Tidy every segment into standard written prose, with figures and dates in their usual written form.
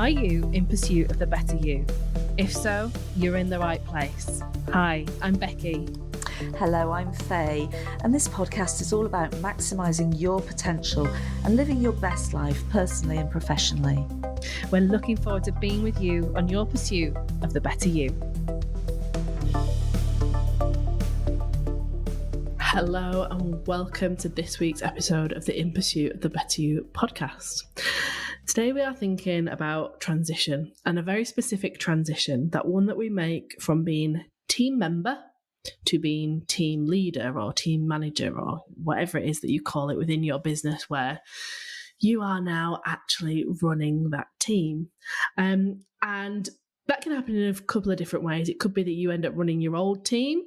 Are you in pursuit of the better you? If so, you're in the right place. Hi, I'm Becky. Hello, I'm Faye, and this podcast is all about maximising your potential and living your best life personally and professionally. We're looking forward to being with you on your pursuit of the better you. Hello and welcome to this week's episode of the In Pursuit of the Better You podcast. Today we are thinking about transition, and a very specific transition, that one that we make from being team member to being team leader or team manager or whatever it is that you call it within your business, where you are now actually running that team. And that can happen in a couple of different ways. It could be that you end up running your old team.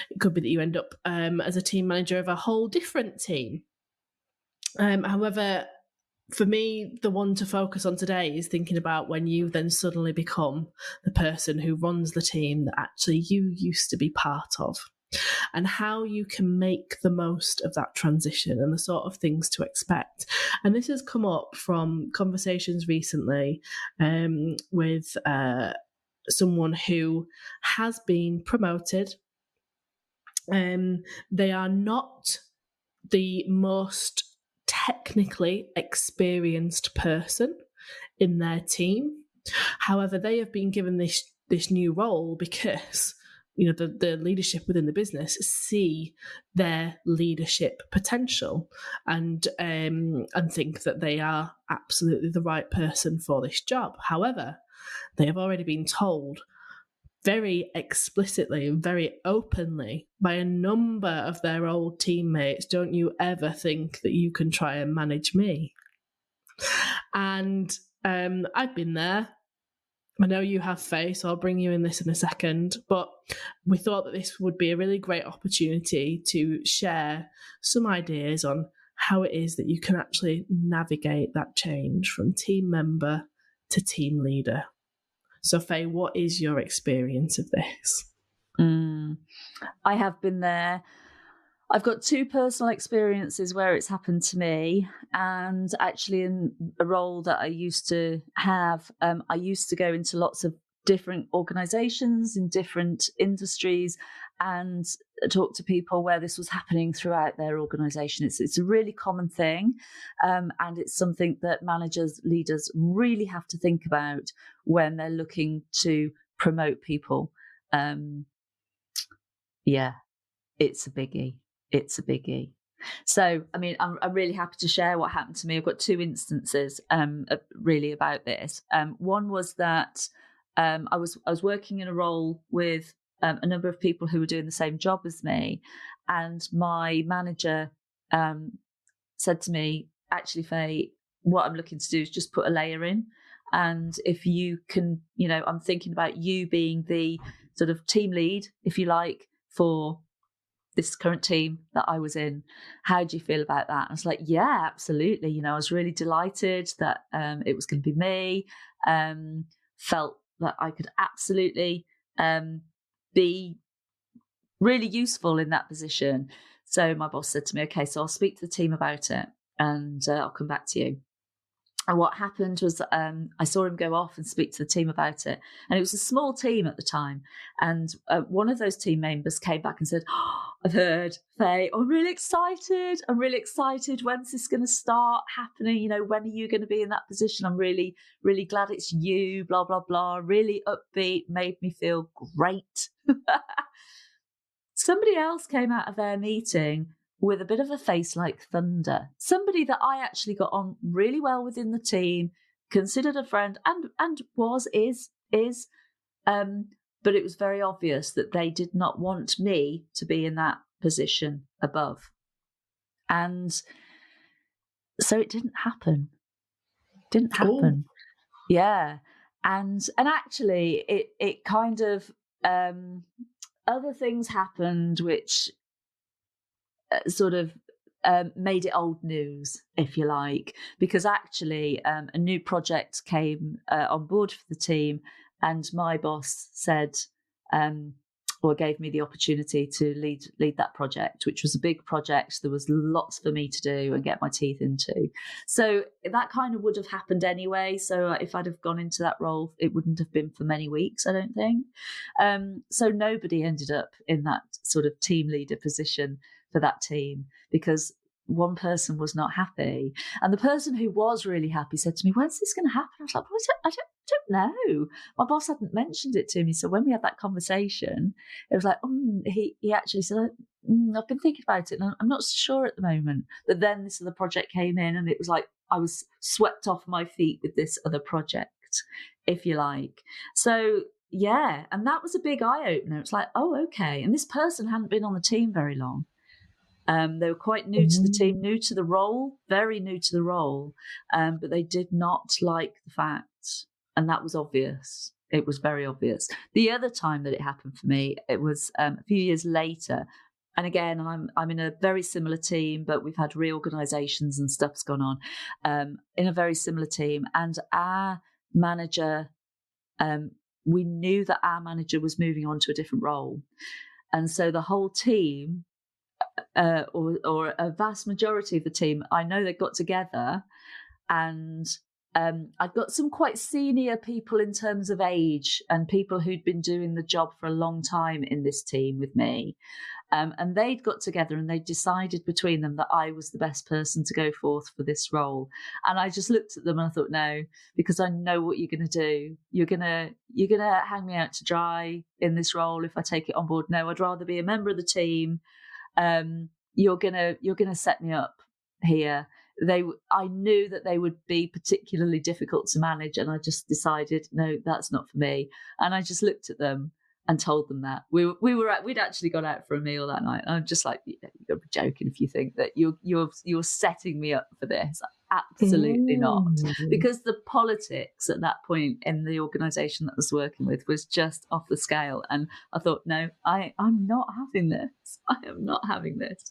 It could be that you end up as a team manager of a whole different team. However, for me, the one to focus on today is thinking about when you then suddenly become the person who runs the team that actually you used to be part of, and how you can make the most of that transition and the sort of things to expect. And this has come up from conversations recently with someone who has been promoted. They are not the most technically experienced person in their team. However, they have been given this new role because the leadership within the business see their leadership potential and think that they are absolutely the right person for this job. However, they have already been told very explicitly and very openly by a number of their old teammates, don't you ever think that you can try and manage me. And I've been there. I know you have, Faye, so I'll bring you in this in a second. But we thought that this would be a really great opportunity to share some ideas on how it is that you can actually navigate that change from team member to team leader. So, Faye, what is your experience of this? I have been there. I've got two personal experiences where it's happened to me, and actually in a role that I used to have, I used to go into lots of different organisations in different industries and talk to people where this was happening throughout their organisation. It's a really common thing, and it's something that managers, leaders really have to think about when they're looking to promote people. It's a biggie. It's a biggie. So, I mean, I'm really happy to share what happened to me. I've got two instances really about this. One was that I was working in a role with a number of people who were doing the same job as me, and my manager said to me, actually, Faye, what I'm looking to do is just put a layer in, and if you can, I'm thinking about you being the sort of team lead, if you like, for this current team that I was in. How do you feel about that? And I was like, yeah, absolutely. I was really delighted that it was going to be me. Felt that I could absolutely be really useful in that position. So my boss said to me, okay, so I'll speak to the team about it and I'll come back to you. And what happened was I saw him go off and speak to the team about it. And it was a small team at the time. And one of those team members came back and said, I've heard, Faye, I'm really excited. When's this going to start happening? When are you going to be in that position? I'm really, really glad it's you, blah, blah, blah. Really upbeat, made me feel great. Somebody else came out of their meeting with a bit of a face like thunder. Somebody that I actually got on really well within the team, considered a friend, and is. But it was very obvious that they did not want me to be in that position above. And so it didn't happen. Ooh. Yeah. And actually it kind of other things happened which sort of made it old news, if you like, because actually a new project came on board for the team, and my boss said, or gave me the opportunity to lead that project, which was a big project. There was lots for me to do and get my teeth into. So that kind of would have happened anyway. So if I'd have gone into that role, it wouldn't have been for many weeks, I don't think. So nobody ended up in that sort of team leader position for that team because one person was not happy. And the person who was really happy said to me, when's this going to happen? I was like, well, I don't know. My boss hadn't mentioned it to me. So when we had that conversation, it was like, he actually said, I've been thinking about it and I'm not sure at the moment. But then this other project came in and it was like I was swept off my feet with this other project, if you like. So yeah, and that was a big eye-opener. It's like, oh, okay. And this person hadn't been on the team very long. They were quite new to the team, new to the role, very new to the role, but they did not like the fact, and that was obvious. It was very obvious. The other time that it happened for me, it was a few years later. And again, I'm in a very similar team, but we've had reorganisations and stuff's gone on in a very similar team. And our manager, we knew that our manager was moving on to a different role. And so the whole team, or a vast majority of the team, I know they got together, and I'd got some quite senior people in terms of age and people who'd been doing the job for a long time in this team with me. And they'd got together and they decided between them that I was the best person to go forth for this role. And I just looked at them and I thought, no, because I know what you're going to do. You're going to hang me out to dry in this role if I take it on board. No, I'd rather be a member of the team. You're gonna set me up here. I knew that they would be particularly difficult to manage, and I just decided, no, that's not for me. And I just looked at them and told them that we'd actually gone out for a meal that night. And I'm just like, you're gonna be joking if you think that you're setting me up for this. Absolutely not, because the politics at that point in the organisation that I was working with was just off the scale. And I thought, no, I'm not having this. I am not having this.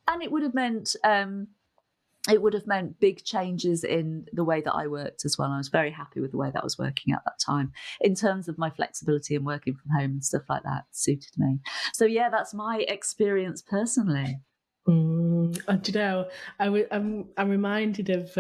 And it would have meant big changes in the way that I worked as well. I was very happy with the way that I was working at that time in terms of my flexibility and working from home and stuff like that suited me. So yeah, that's my experience personally. And you know, I'm reminded of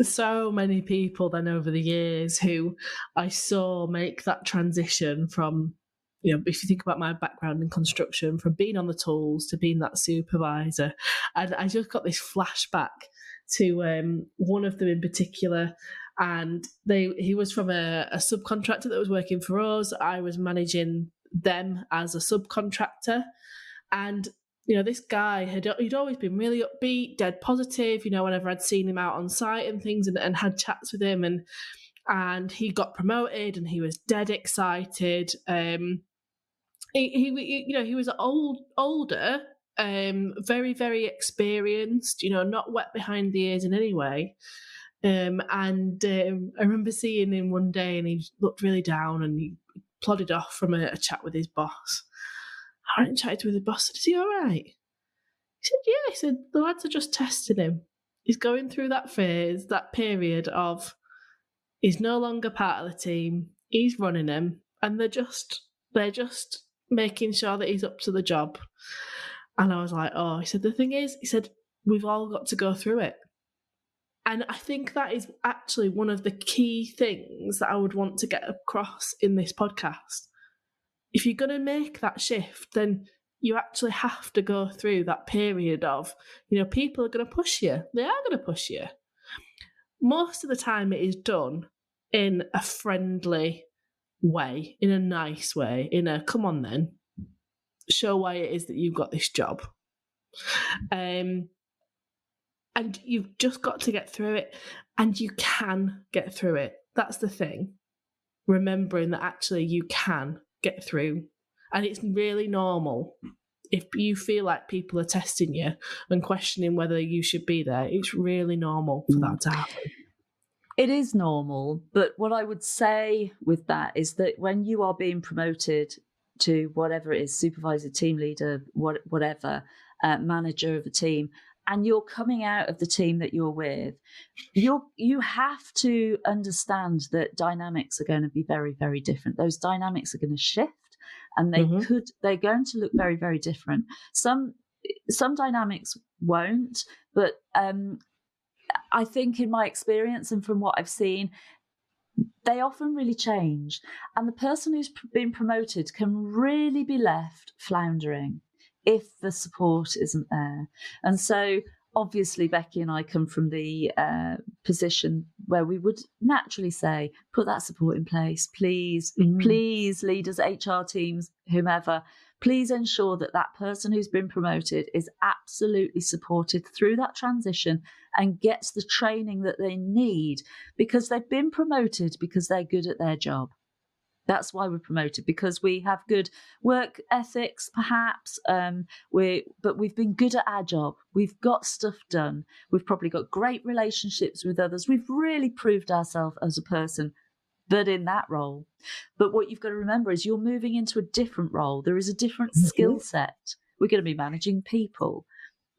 so many people then over the years who I saw make that transition from, you know, if you think about my background in construction, from being on the tools to being that supervisor. And I just got this flashback to one of them in particular. And he was from a subcontractor that was working for us. I was managing them as a subcontractor. And you know, this guy he'd always been really upbeat, dead positive, you know, whenever I'd seen him out on site and things and had chats with him, and he got promoted and he was dead excited. He was older, very, very experienced, you know, not wet behind the ears in any way. I remember seeing him one day and he looked really down and he plodded off from a chat with his boss. I went and chatted with the boss. I said, is he all right? He said, yeah. He said, the lads are just testing him. He's going through that phase, that period of he's no longer part of the team. He's running them, and they're just making sure that he's up to the job. And I was like, oh, he said, the thing is, he said, we've all got to go through it. And I think that is actually one of the key things that I would want to get across in this podcast. If you're going to make that shift, then you actually have to go through that period of, you know, people are going to push you. They are going to push you. Most of the time it is done in a friendly way, in a nice way, in a, come on then, show why it is that you've got this job. And you've just got to get through it, and you can get through it. That's the thing. Remembering that actually you can get through, and it's really normal if you feel like people are testing you and questioning whether you should be there. It's really normal for that to happen. It is normal, but what I would say with that is that when you are being promoted to whatever it is, supervisor, team leader, whatever, manager of a team, and you're coming out of the team that you're with, you have to understand that dynamics are going to be very, very different. Those dynamics are going to shift. and they're going to look very, very different. Some dynamics won't, but I think in my experience and from what I've seen, they often really change. And the person who's been promoted can really be left floundering if the support isn't there. And so obviously Becky and I come from the position where we would naturally say, put that support in place, please, please, leaders, HR teams, whomever, please ensure that that person who's been promoted is absolutely supported through that transition and gets the training that they need, because they've been promoted because they're good at their job. That's why we're promoted, because we have good work ethics, perhaps. But we've been good at our job. We've got stuff done. We've probably got great relationships with others. We've really proved ourselves as a person, but in that role. But what you've got to remember is you're moving into a different role. There is a different skill set. We're going to be managing people.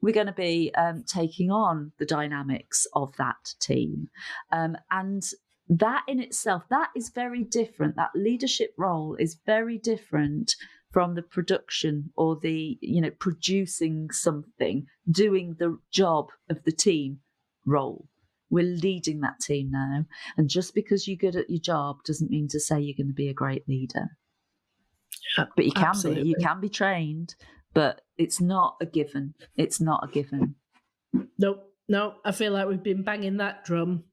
We're going to be taking on the dynamics of that team. And that in itself, that is very different. That leadership role is very different from the production or the, producing something, doing the job of the team role. We're leading that team now. And just because you're good at your job doesn't mean to say you're going to be a great leader. Yeah, but you can absolutely. be. You can be trained, but it's not a given. It's not a given. Nope. No, I feel like we've been banging that drum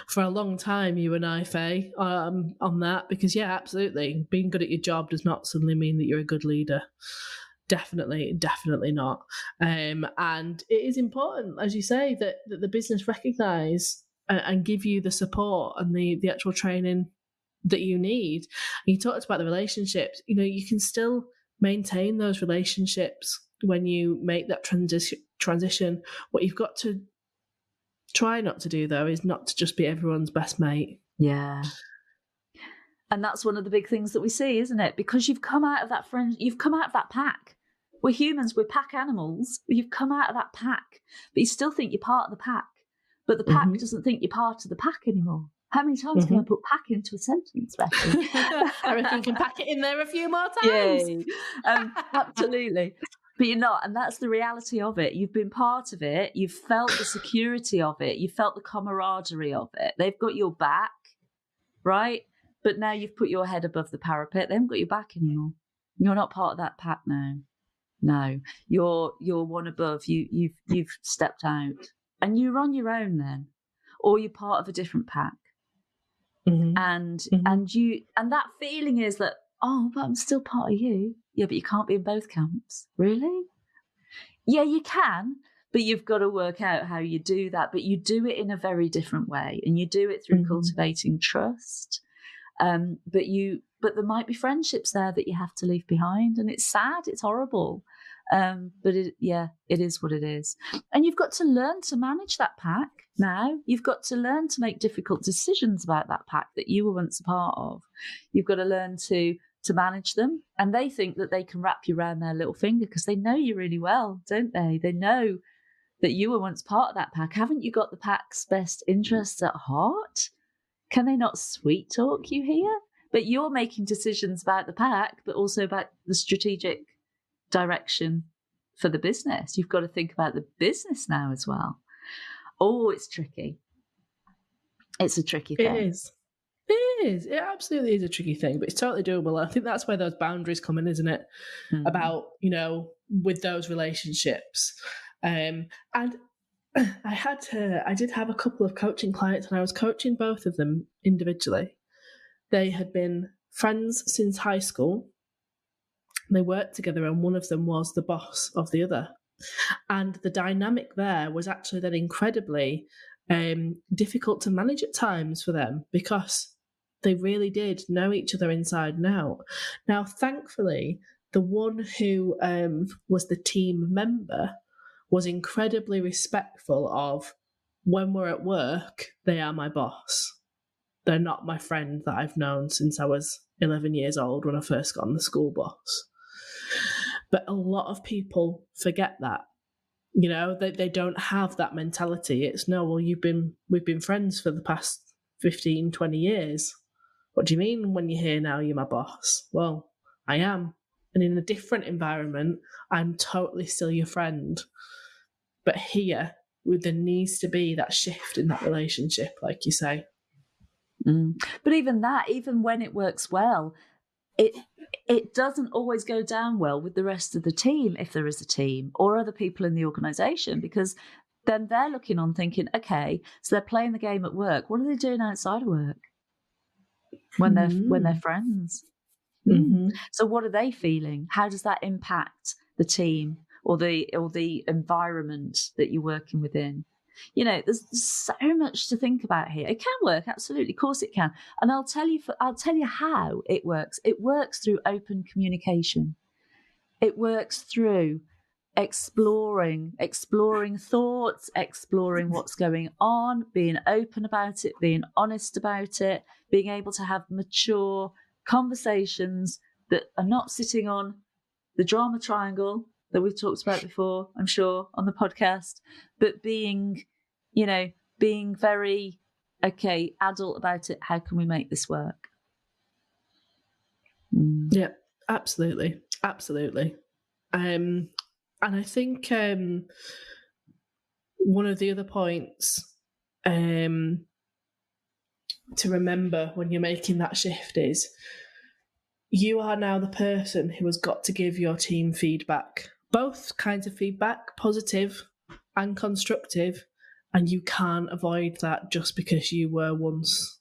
for a long time, you and I, Faye, on that. Because, yeah, absolutely. Being good at your job does not suddenly mean that you're a good leader. Definitely not. And it is important, as you say, that the business recognise and give you the support and the actual training that you need. And you talked about the relationships. You can still maintain those relationships when you make that transition. What you've got to try not to do, though, is not to just be everyone's best mate. Yeah. And that's one of the big things that we see, isn't it? Because you've come out of that you've come out of that pack. We're humans, we're pack animals. You've come out of that pack, but you still think you're part of the pack. But the pack doesn't think you're part of the pack anymore. How many times can I put pack into a sentence, Becky? I reckon you can pack it in there a few more times. Yay. Absolutely. But you're not, and that's the reality of it. You've been part of it. You've felt the security of it. You've felt the camaraderie of it. They've got your back, right? But now you've put your head above the parapet. They haven't got your back anymore. You're not part of that pack now. No, you're one above. You've stepped out, and you're on your own then, or you're part of a different pack. And that feeling is that, oh, but I'm still part of you. Yeah, but you can't be in both camps. Really? Yeah, you can, but you've got to work out how you do that. But you do it in a very different way, and you do it through cultivating trust. But there might be friendships there that you have to leave behind, and it's sad, it's horrible. But it is what it is. And you've got to learn to manage that pack now. You've got to learn to make difficult decisions about that pack that you were once a part of. You've got to learn to manage them. And they think that they can wrap you around their little finger because they know you really well, don't they? They know that you were once part of that pack. Haven't you got the pack's best interests at heart? Can they not sweet talk you here? But you're making decisions about the pack, but also about the strategic direction for the business. You've got to think about the business now as well. Oh, it's tricky. It's a tricky thing. It is. It absolutely is a tricky thing, but it's totally doable. I think that's where those boundaries come in, isn't it? About, with those relationships. And I did have a couple of coaching clients, and I was coaching both of them individually. They had been friends since high school. They worked together, and one of them was the boss of the other. And the dynamic there was actually then incredibly difficult to manage at times for them, because they really did know each other inside and out. Now, thankfully, the one who was the team member was incredibly respectful of, when we're at work, they are my boss. They're not my friend that I've known since I was 11 years old when I first got on the school bus. But a lot of people forget that. They don't have that mentality. It's, no, well, we've been friends for the past 15, 20 years. What do you mean when you're here now, you're my boss? Well, I am, And in a different environment, I'm totally still your friend. But here, there needs to be that shift in that relationship, like you say. But even that, even when it works well, it doesn't always go down well with the rest of the team, if there is a team, or other people in the organisation, because then they're looking on thinking, okay, so they're playing the game at work. What are they doing outside of work when they're friends? Mm-hmm. So what are they feeling? How does that impact the team or the environment that you're working within? You know, there's so much to think about here. It can work, absolutely, of course it can. And I'll tell you how it works. It works through open communication. It works through exploring thoughts, exploring what's going on, being open about it, being honest about it, being able to have mature conversations that are not sitting on the drama triangle that we've talked about before, I'm sure, on the podcast, but being very, okay, adult about it. How can we make this work? Yeah, absolutely. And I think one of the other points to remember when you're making that shift is you are now the person who has got to give your team feedback, both kinds of feedback, positive and constructive, and you can't avoid that just because you were once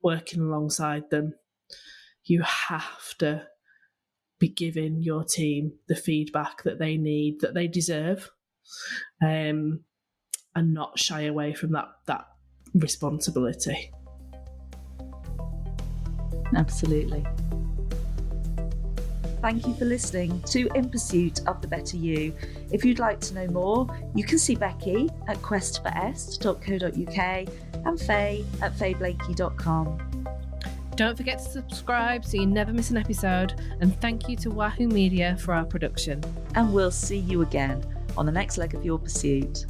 working alongside them. You have to be giving your team the feedback that they need, that they deserve, and not shy away from that responsibility. Absolutely. Thank you for listening to In Pursuit of the Better You. If you'd like to know more, you can see Becky at questforest.co.uk and Faye at fayeblakey.com. Don't forget to subscribe so you never miss an episode, and thank you to Wahoo Media for our production. And we'll see you again on the next leg of your pursuit.